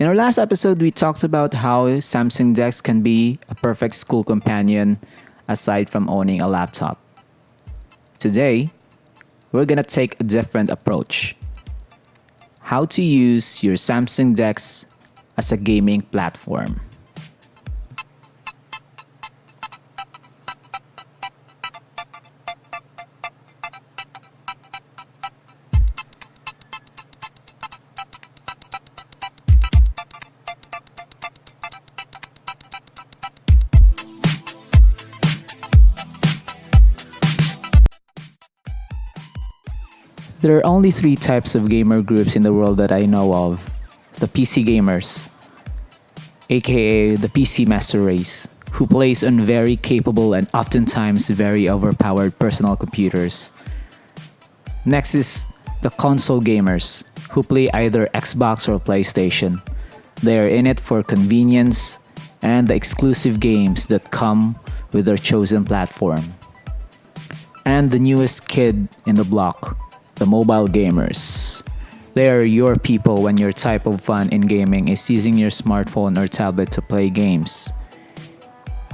In our last episode, we talked about how Samsung DEX can be a perfect school companion aside from owning a laptop. Today, we're gonna take a different approach. How to use your Samsung DEX as a gaming platform. There are only three types of gamer groups in the world that I know of. The PC gamers, aka the PC master race, who plays on very capable and oftentimes very overpowered personal computers. Next is the console gamers, who play either Xbox or PlayStation. They are in it for convenience and the exclusive games that come with their chosen platform. And the newest kid in the block, the mobile gamers. They are your people when your type of fun in gaming is using your smartphone or tablet to play games.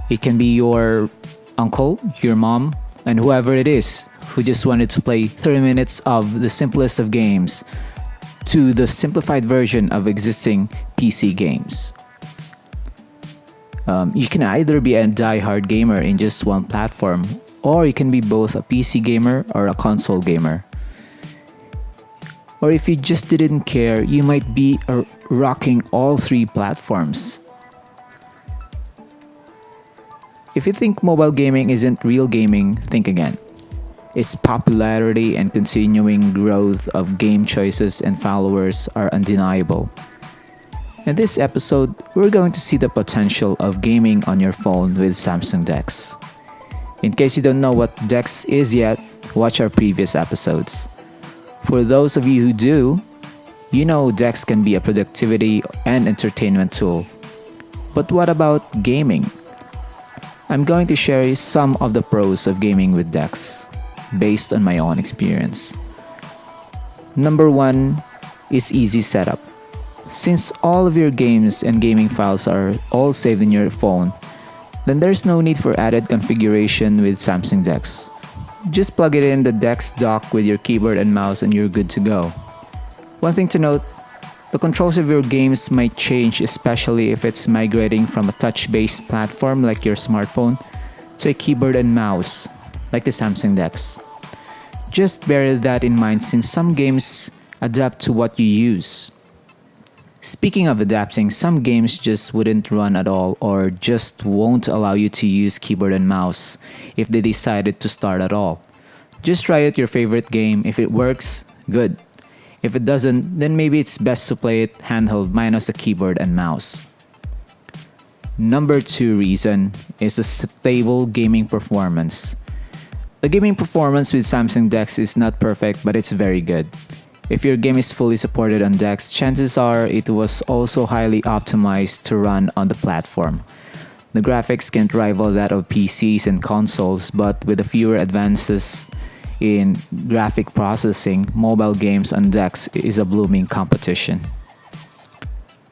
It can be your uncle, your mom, and whoever it is who just wanted to play 30 minutes of the simplest of games to the simplified version of existing PC games. You can either be a die-hard gamer in just one platform, or you can be both a PC gamer or a console gamer. Or if you just didn't care, you might be rocking all three platforms. If you think mobile gaming isn't real gaming, think again. Its popularity and continuing growth of game choices and followers are undeniable. In this episode, we're going to see the potential of gaming on your phone with Samsung DEX. In case you don't know what DEX is yet, watch our previous episodes. For those of you who do, you know DEX can be a productivity and entertainment tool. But what about gaming? I'm going to share some of the pros of gaming with DEX, based on my own experience. Number 1 is easy setup. Since all of your games and gaming files are all saved in your phone, then there's no need for added configuration with Samsung DEX. Just plug it in the DEX dock with your keyboard and mouse and you're good to go. One thing to note, the controls of your games might change, especially if it's migrating from a touch-based platform like your smartphone to a keyboard and mouse like the Samsung DEX. Just bear that in mind since some games adapt to what you use. Speaking of adapting, some games just wouldn't run at all or just won't allow you to use keyboard and mouse if they decided to start at all. Just try out your favorite game. If it works, good. If it doesn't, then maybe it's best to play it handheld minus the keyboard and mouse. Number 2 reason is the stable gaming performance. The gaming performance with Samsung DEX is not perfect, but it's very good. If your game is fully supported on DEX, chances are it was also highly optimized to run on the platform. The graphics can't rival that of PCs and consoles, but with the fewer advances in graphic processing, mobile games on DEX is a blooming competition.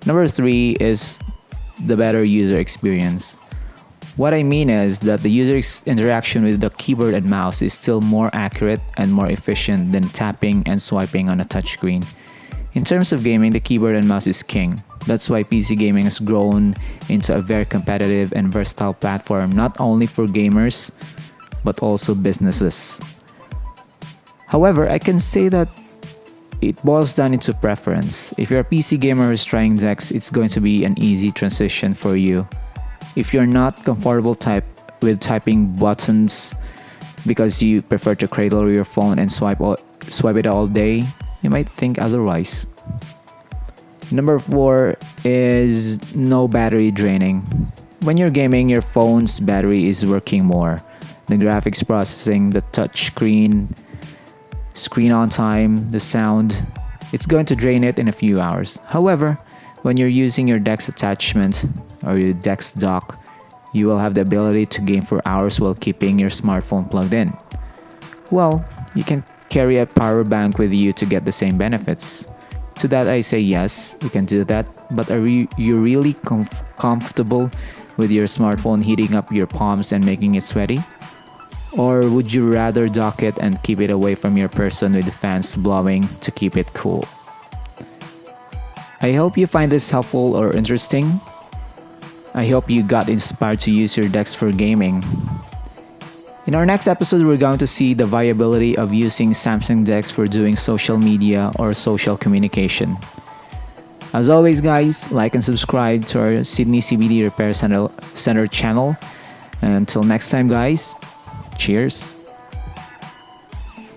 Number 3 is the better user experience. What I mean is that the user interaction with the keyboard and mouse is still more accurate and more efficient than tapping and swiping on a touchscreen. In terms of gaming, the keyboard and mouse is king. That's why PC gaming has grown into a very competitive and versatile platform, not only for gamers, but also businesses. However, I can say that it boils down into preference. If you're a PC gamer who's trying DEX, it's going to be an easy transition for you. If you're not comfortable with typing buttons because you prefer to cradle your phone and swipe it all day, you might think otherwise. Number 4 is no battery draining. When you're gaming, your phone's battery is working more. The graphics processing, the touch screen on time, the sound, it's going to drain it in a few hours. However, when you're using your DEX attachment or your DEX dock, you will have the ability to game for hours while keeping your smartphone plugged in. Well, you can carry a power bank with you to get the same benefits. To that I say yes, you can do that. But are you really comfortable with your smartphone heating up your palms and making it sweaty? Or would you rather dock it and keep it away from your person with fans blowing to keep it cool? I hope you find this helpful or interesting. I hope you got inspired to use your DEX for gaming. In our next episode, we're going to see the viability of using Samsung DEX for doing social media or social communication. As always, guys, like and subscribe to our Sydney CBD Repair Center channel. And until next time, guys, cheers.